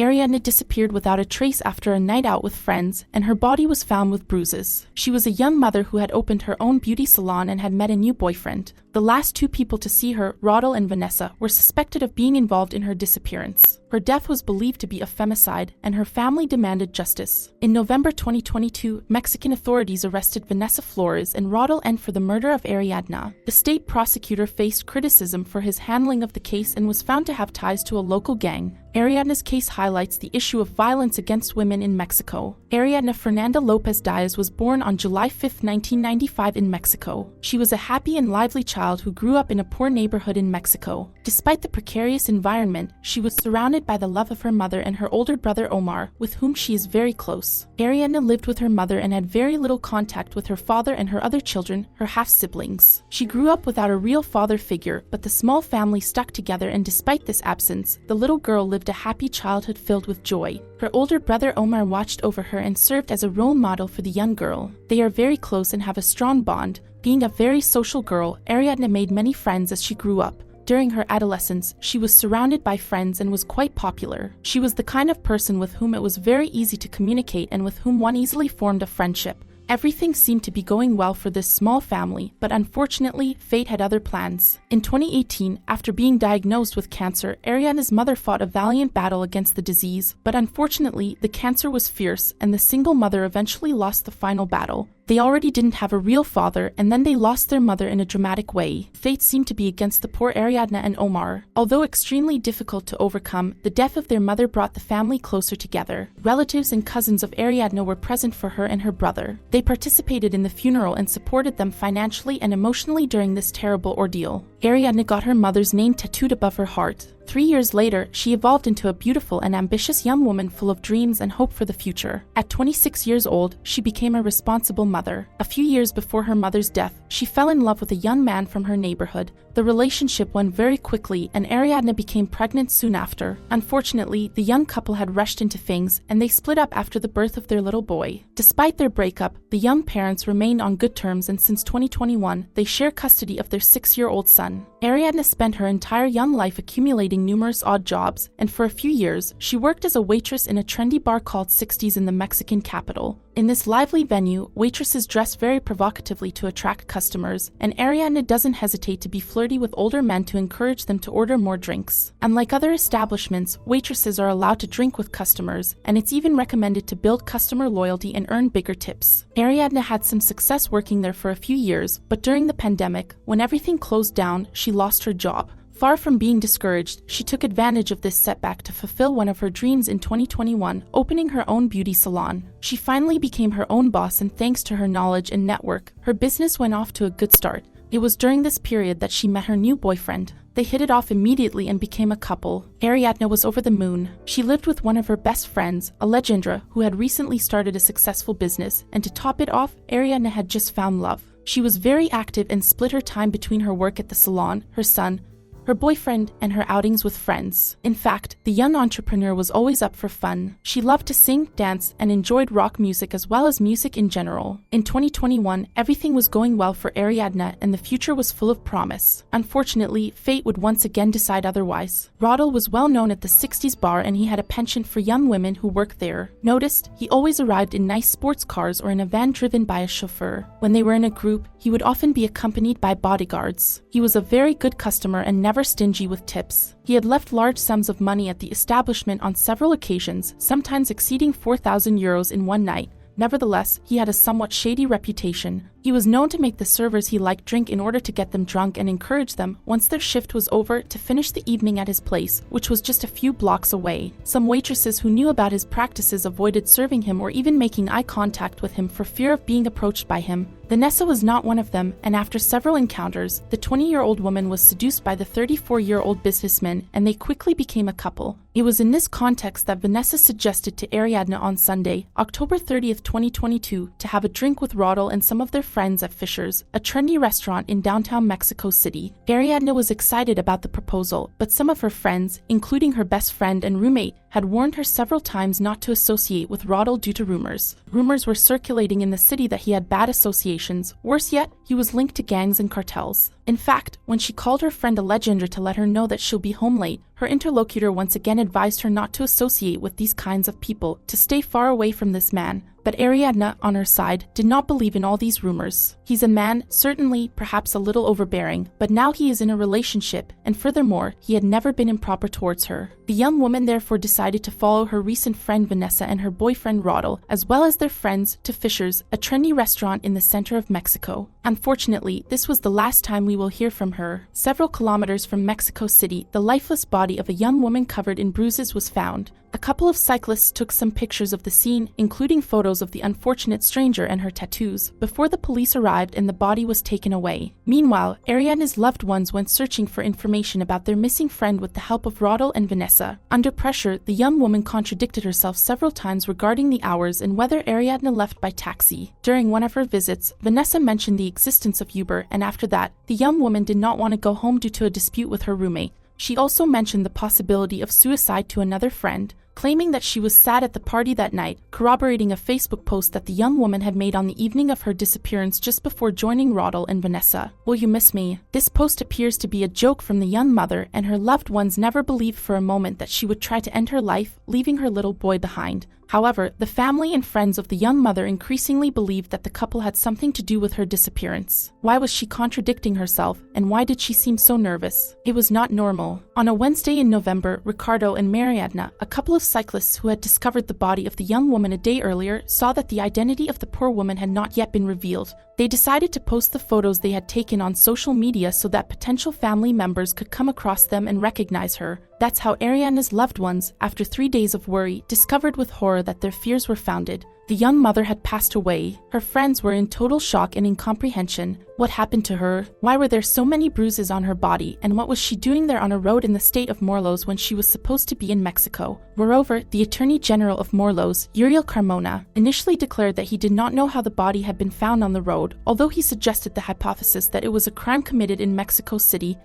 Ariadna disappeared without a trace after a night out with friends, and her body was found with bruises. She was a young mother who had opened her own beauty salon and had met a new boyfriend. The last two people to see her, Rodel and Vanessa, were suspected of being involved in her disappearance. Her death was believed to be a femicide, and her family demanded justice. In November 2022, Mexican authorities arrested Vanessa Flores and Rodel N for the murder of Ariadna. The state prosecutor faced criticism for his handling of the case and was found to have ties to a local gang. Ariadna's case highlights the issue of violence against women in Mexico. Ariadna Fernanda Lopez Diaz was born on July 5, 1995 in Mexico. She was a happy and lively child who grew up in a poor neighborhood in Mexico. Despite the precarious environment, she was surrounded by the love of her mother and her older brother Omar, with whom she is very close. Ariadna lived with her mother and had very little contact with her father and her other children, her half-siblings. She grew up without a real father figure, but the small family stuck together, and despite this absence, the little girl lived a happy childhood filled with joy. Her older brother Omar watched over her and served as a role model for the young girl. They are very close and have a strong bond. Being a very social girl, Ariadna made many friends as she grew up. During her adolescence, she was surrounded by friends and was quite popular. She was the kind of person with whom it was very easy to communicate and with whom one easily formed a friendship. Everything seemed to be going well for this small family, but unfortunately, fate had other plans. In 2018, after being diagnosed with cancer, Ariadna's mother fought a valiant battle against the disease, but unfortunately, the cancer was fierce, and the single mother eventually lost the final battle. They already didn't have a real father, and then they lost their mother in a dramatic way. Fate seemed to be against the poor Ariadna and Omar. Although extremely difficult to overcome, the death of their mother brought the family closer together. Relatives and cousins of Ariadna were present for her and her brother. They participated in the funeral and supported them financially and emotionally during this terrible ordeal. Ariadna got her mother's name tattooed above her heart. 3 years later, she evolved into a beautiful and ambitious young woman full of dreams and hope for the future. At 26 years old, she became a responsible mother. A few years before her mother's death, she fell in love with a young man from her neighborhood. The relationship went very quickly, and Ariadna became pregnant soon after. Unfortunately, the young couple had rushed into things, and they split up after the birth of their little boy. Despite their breakup, the young parents remained on good terms, and since 2021, they share custody of their 6-year-old son. Ariadna spent her entire young life accumulating numerous odd jobs, and for a few years, she worked as a waitress in a trendy bar called 60s in the Mexican capital. In this lively venue, waitresses dress very provocatively to attract customers, and Ariadna doesn't hesitate to be flirty with older men to encourage them to order more drinks. Unlike other establishments, waitresses are allowed to drink with customers, and it's even recommended to build customer loyalty and earn bigger tips. Ariadna had some success working there for a few years, but during the pandemic, when everything closed down, she lost her job. Far from being discouraged, she took advantage of this setback to fulfill one of her dreams in 2021, opening her own beauty salon. She finally became her own boss, and thanks to her knowledge and network, her business went off to a good start. It was during this period that she met her new boyfriend. They hit it off immediately and became a couple. Ariadna was over the moon. She lived with one of her best friends, Alejandra, who had recently started a successful business, and to top it off, Ariadna had just found love. She was very active and split her time between her work at the salon, her son, her boyfriend, and her outings with friends. In fact, the young entrepreneur was always up for fun. She loved to sing, dance, and enjoyed rock music as well as music in general. In 2021, everything was going well for Ariadna, and the future was full of promise. Unfortunately, fate would once again decide otherwise. Rodel was well known at the 60s bar, and he had a penchant for young women who worked there. Noticed, he always arrived in nice sports cars or in a van driven by a chauffeur. When they were in a group, he would often be accompanied by bodyguards. He was a very good customer and never stingy with tips. He had left large sums of money at the establishment on several occasions, sometimes exceeding 4,000 euros in one night. Nevertheless, he had a somewhat shady reputation. He was known to make the servers he liked drink in order to get them drunk and encourage them, once their shift was over, to finish the evening at his place, which was just a few blocks away. Some waitresses who knew about his practices avoided serving him or even making eye contact with him for fear of being approached by him. Vanessa was not one of them, and after several encounters, the 20-year-old woman was seduced by the 34-year-old businessman, and they quickly became a couple. It was in this context that Vanessa suggested to Ariadna on Sunday, October 30th, 2022, to have a drink with Rodel and some of their friends at Fisher's, a trendy restaurant in downtown Mexico City. Ariadna was excited about the proposal, but some of her friends, including her best friend and roommate, had warned her several times not to associate with Rodel due to rumors. Rumors were circulating in the city that he had bad associations. Worse yet, he was linked to gangs and cartels. In fact, when she called her friend Alejandra to let her know that she'll be home late, her interlocutor once again advised her not to associate with these kinds of people, to stay far away from this man. But Ariadna, on her side, did not believe in all these rumors. He's a man, certainly, perhaps a little overbearing, but now he is in a relationship, and furthermore, he had never been improper towards her. The young woman therefore decided to follow her recent friend Vanessa and her boyfriend Rodel, as well as their friends, to Fisher's, a trendy restaurant in the center of Mexico. Unfortunately, this was the last time we will hear from her. Several kilometers from Mexico City, the lifeless body of a young woman covered in bruises was found. A couple of cyclists took some pictures of the scene, including photos of the unfortunate stranger and her tattoos, before the police arrived and the body was taken away. Meanwhile, Ariadna's loved ones went searching for information about their missing friend with the help of Rodel and Vanessa. Under pressure, the young woman contradicted herself several times regarding the hours and whether Ariadna left by taxi. During one of her visits, Vanessa mentioned the existence of Uber, and after that, the young woman did not want to go home due to a dispute with her roommate. She also mentioned the possibility of suicide to another friend, claiming that she was sad at the party that night, corroborating a Facebook post that the young woman had made on the evening of her disappearance just before joining Rodel and Vanessa. "Will you miss me?" This post appears to be a joke from the young mother, and her loved ones never believed for a moment that she would try to end her life, leaving her little boy behind. However, the family and friends of the young mother increasingly believed that the couple had something to do with her disappearance. Why was she contradicting herself, and why did she seem so nervous? It was not normal. On a Wednesday in November, Ricardo and Ariadna, a couple of cyclists who had discovered the body of the young woman a day earlier, saw that the identity of the poor woman had not yet been revealed. They decided to post the photos they had taken on social media so that potential family members could come across them and recognize her. That's how Ariadna's loved ones, after 3 days of worry, discovered with horror that their fears were founded. The young mother had passed away. Her friends were in total shock and incomprehension. What happened to her? Why were there so many bruises on her body? And what was she doing there on a road in the state of Morelos when she was supposed to be in Mexico? Moreover, the Attorney General of Morelos, Uriel Carmona, initially declared that he did not know how the body had been found on the road, although he suggested the hypothesis that it was a crime committed in Mexico City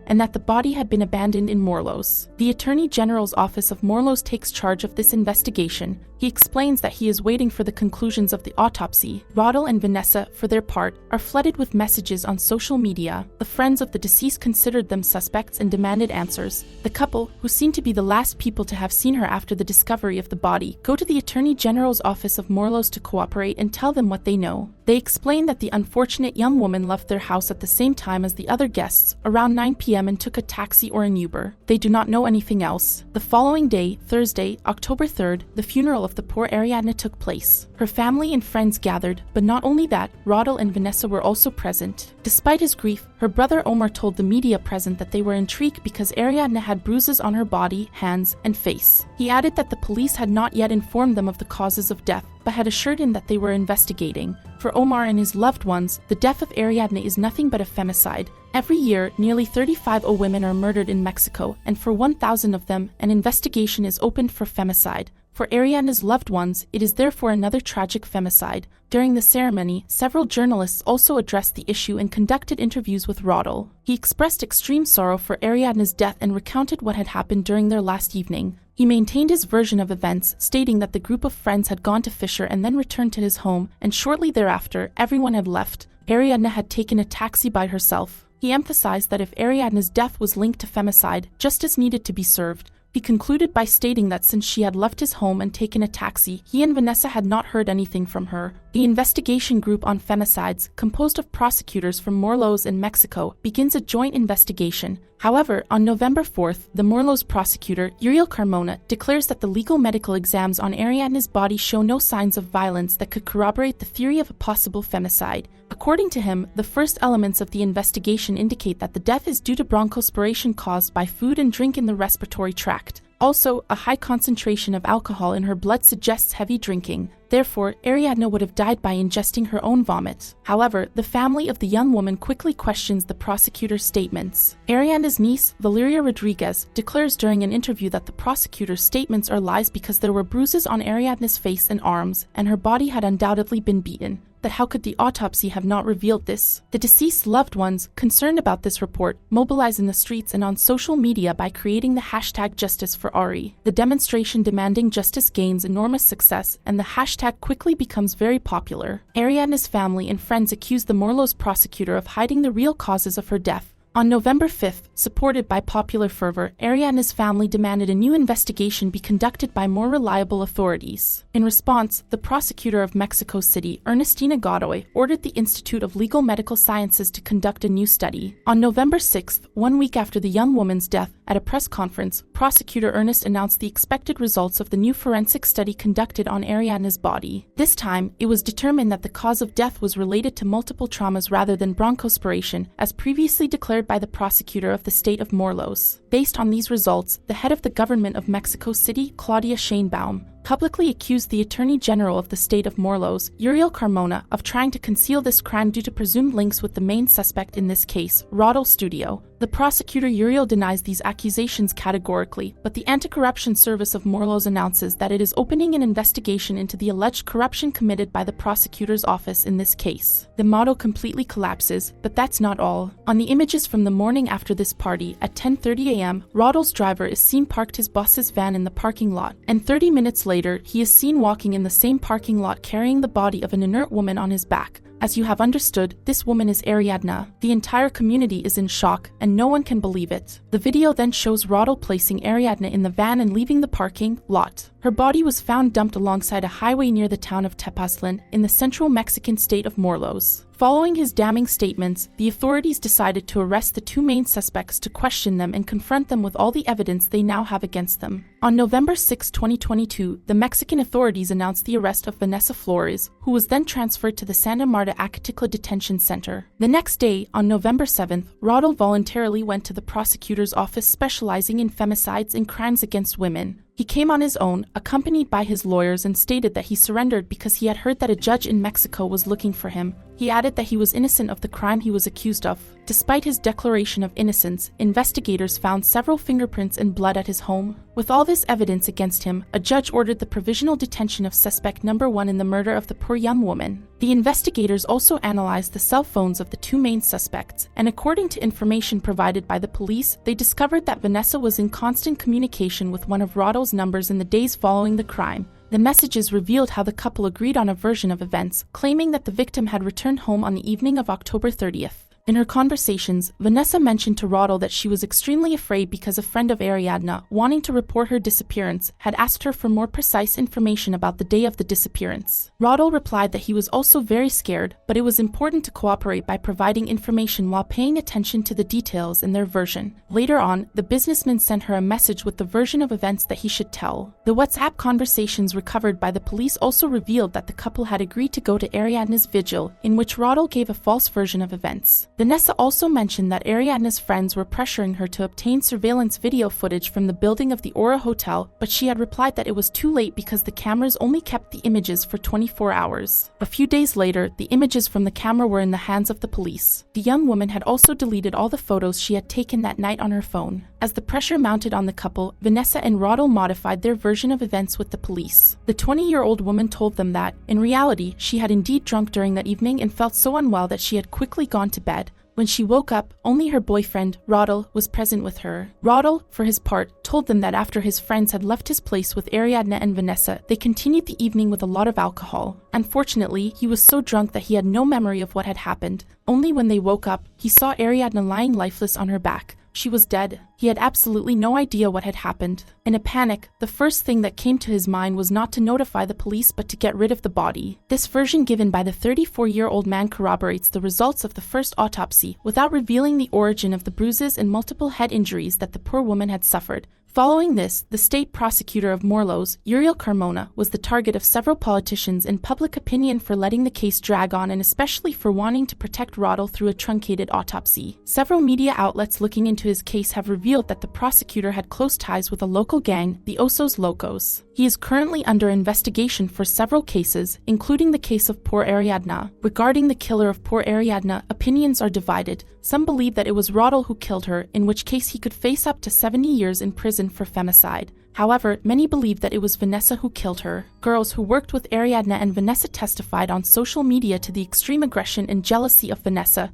and that the body had been abandoned in Morelos. The Attorney General's office of Morelos takes charge of this investigation. He explains that he is waiting for the conclusions of the autopsy. Rodel and Vanessa, for their part, are flooded with messages on social media. The friends of the deceased considered them suspects and demanded answers. The couple, who seem to be the last people to have seen her after the discovery of the body, go to the Attorney General's office of Morelos to cooperate and tell them what they know. They explain that the unfortunate young woman left their house at the same time as the other guests, around 9 p.m. and took a taxi or an Uber. They do not know anything else. The following day, Thursday, October 3rd, the funeral of the poor Ariadna took place. Her family and friends gathered, but not only that, Rodel and Vanessa were also present. Despite his grief, her brother Omar told the media present that they were intrigued because Ariadna had bruises on her body, hands, and face. He added that the police had not yet informed them of the causes of death, but had assured him that they were investigating. For Omar and his loved ones, the death of Ariadna is nothing but a femicide. Every year, nearly 35 women are murdered in Mexico, and for 1,000 of them, an investigation is opened for femicide. For Ariadna's loved ones, it is therefore another tragic femicide. During the ceremony, several journalists also addressed the issue and conducted interviews with Rodel. He expressed extreme sorrow for Ariadna's death and recounted what had happened during their last evening. He maintained his version of events, stating that the group of friends had gone to Fisher and then returned to his home, and shortly thereafter, everyone had left. Ariadna had taken a taxi by herself. He emphasized that if Ariadna's death was linked to femicide, justice needed to be served. He concluded by stating that since she had left his home and taken a taxi, he and Vanessa had not heard anything from her. The investigation group on femicides, composed of prosecutors from Morelos and Mexico, begins a joint investigation. However, on November 4th, the Morelos prosecutor, Uriel Carmona, declares that the legal medical exams on Ariadna's body show no signs of violence that could corroborate the theory of a possible femicide. According to him, the first elements of the investigation indicate that the death is due to bronchospiration caused by food and drink in the respiratory tract. Also, a high concentration of alcohol in her blood suggests heavy drinking. Therefore, Ariadna would have died by ingesting her own vomit. However, the family of the young woman quickly questions the prosecutor's statements. Ariadna's niece, Valeria Rodriguez, declares during an interview that the prosecutor's statements are lies because there were bruises on Ariadna's face and arms, and her body had undoubtedly been beaten. But how could the autopsy have not revealed this? The deceased's loved ones, concerned about this report, mobilize in the streets and on social media by creating the hashtag Justice for Ari. The demonstration demanding justice gains enormous success, and the hashtag quickly becomes very popular. Ariadna's family and friends accuse the Morelos prosecutor of hiding the real causes of her death. On November 5th, supported by popular fervor, Ariadna's family demanded a new investigation be conducted by more reliable authorities. In response, the prosecutor of Mexico City, Ernestina Godoy, ordered the Institute of Legal Medical Sciences to conduct a new study. On November 6th, 1 week after the young woman's death, at a press conference, prosecutor Ernest announced the expected results of the new forensic study conducted on Ariadna's body. This time, it was determined that the cause of death was related to multiple traumas rather than bronchoaspiration, as previously declared by the prosecutor of the state of Morelos. Based on these results, the head of the government of Mexico City, Claudia Sheinbaum, publicly accused the Attorney General of the state of Morelos, Uriel Carmona, of trying to conceal this crime due to presumed links with the main suspect in this case, Rodel Studio. The prosecutor Uriel denies these accusations categorically, but the Anti-Corruption Service of Morelos announces that it is opening an investigation into the alleged corruption committed by the prosecutor's office in this case. The model completely collapses, but that's not all. On the images from the morning after this party, at 10:30 a.m., Rodel's driver is seen parked his boss's van in the parking lot, and 30 minutes later, he is seen walking in the same parking lot carrying the body of an inert woman on his back. As you have understood, this woman is Ariadna. The entire community is in shock, and no one can believe it. The video then shows Rodel placing Ariadna in the van and leaving the parking lot. Her body was found dumped alongside a highway near the town of Tepoztlán, in the central Mexican state of Morelos. Following his damning statements, the authorities decided to arrest the two main suspects to question them and confront them with all the evidence they now have against them. On November 6, 2022, the Mexican authorities announced the arrest of Vanessa Flores, who was then transferred to the Santa Marta Acatitla Detention Center. The next day, on November 7th, Rodel voluntarily went to the prosecutor's office specializing in femicides and crimes against women. He came on his own, accompanied by his lawyers, and stated that he surrendered because he had heard that a judge in Mexico was looking for him. He added that he was innocent of the crime he was accused of. Despite his declaration of innocence, investigators found several fingerprints and blood at his home. With all this evidence against him, a judge ordered the provisional detention of suspect number 1 in the murder of the poor young woman. The investigators also analyzed the cell phones of the two main suspects, and according to information provided by the police, they discovered that Vanessa was in constant communication with one of Rodel's numbers in the days following the crime. The messages revealed how the couple agreed on a version of events, claiming that the victim had returned home on the evening of October 30th. In her conversations, Vanessa mentioned to Rodel that she was extremely afraid because a friend of Ariadna, wanting to report her disappearance, had asked her for more precise information about the day of the disappearance. Rodel replied that he was also very scared, but it was important to cooperate by providing information while paying attention to the details in their version. Later on, the businessman sent her a message with the version of events that he should tell. The WhatsApp conversations recovered by the police also revealed that the couple had agreed to go to Ariadna's vigil, in which Rodel gave a false version of events. Vanessa also mentioned that Ariadna's friends were pressuring her to obtain surveillance video footage from the building of the Aura Hotel, but she had replied that it was too late because the cameras only kept the images for 24 hours. A few days later, the images from the camera were in the hands of the police. The young woman had also deleted all the photos she had taken that night on her phone. As the pressure mounted on the couple, Vanessa and Rodel modified their version of events with the police. The 20-year-old woman told them that, in reality, she had indeed drunk during that evening and felt so unwell that she had quickly gone to bed. When she woke up, only her boyfriend, Rodel, was present with her. Rodel, for his part, told them that after his friends had left his place with Ariadna and Vanessa, they continued the evening with a lot of alcohol. Unfortunately, he was so drunk that he had no memory of what had happened. Only when they woke up, he saw Ariadna lying lifeless on her back. She was dead. He had absolutely no idea what had happened. In a panic, the first thing that came to his mind was not to notify the police but to get rid of the body. This version given by the 34-year-old man corroborates the results of the first autopsy without revealing the origin of the bruises and multiple head injuries that the poor woman had suffered. Following this, the state prosecutor of Morelos, Uriel Carmona, was the target of several politicians and public opinion for letting the case drag on and especially for wanting to protect Rodel through a truncated autopsy. Several media outlets looking into his case have revealed that the prosecutor had close ties with a local gang, the Osos Locos. He is currently under investigation for several cases, including the case of poor Ariadna. Regarding the killer of poor Ariadna, opinions are divided. Some believe that it was Rodel who killed her, in which case he could face up to 70 years in prison for femicide. However, many believe that it was Vanessa who killed her. Girls who worked with Ariadna and Vanessa testified on social media to the extreme aggression and jealousy of Vanessa,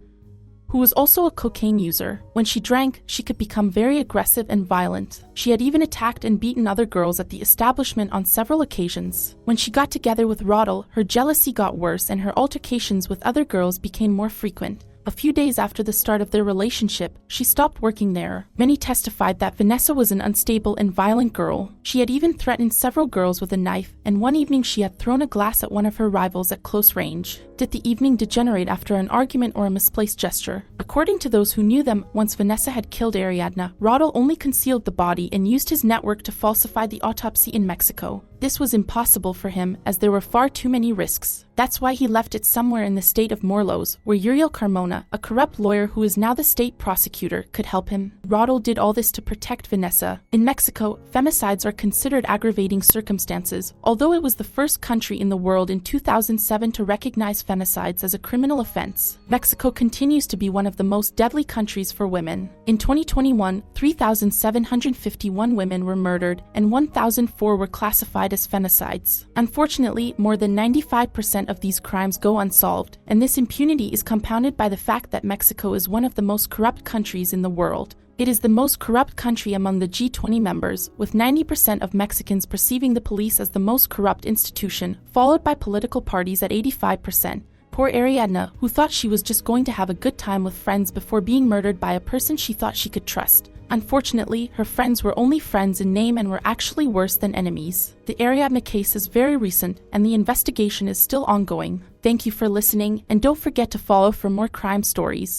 who was also a cocaine user. When she drank, she could become very aggressive and violent. She had even attacked and beaten other girls at the establishment on several occasions. When she got together with Rodel, her jealousy got worse and her altercations with other girls became more frequent. A few days after the start of their relationship, she stopped working there. Many testified that Vanessa was an unstable and violent girl. She had even threatened several girls with a knife, and one evening she had thrown a glass at one of her rivals at close range. Did the evening degenerate after an argument or a misplaced gesture? According to those who knew them, once Vanessa had killed Ariadna, Rodel only concealed the body and used his network to falsify the autopsy in Mexico. This was impossible for him as there were far too many risks. That's why he left it somewhere in the state of Morelos, where Uriel Carmona, a corrupt lawyer who is now the state prosecutor, could help him. Rodel did all this to protect Vanessa. In Mexico, femicides are considered aggravating circumstances, although it was the first country in the world in 2007 to recognize femicides as a criminal offense. Mexico continues to be one of the most deadly countries for women. In 2021, 3,751 women were murdered and 1,004 were classified as femicides. Unfortunately, more than 95% of these crimes go unsolved, and this impunity is compounded by the fact that Mexico is one of the most corrupt countries in the world. It is the most corrupt country among the G20 members, with 90% of Mexicans perceiving the police as the most corrupt institution, followed by political parties at 85%. Poor Ariadna, who thought she was just going to have a good time with friends before being murdered by a person she thought she could trust. Unfortunately, her friends were only friends in name and were actually worse than enemies. The Ariadna case is very recent, and the investigation is still ongoing. Thank you for listening, and don't forget to follow for more crime stories.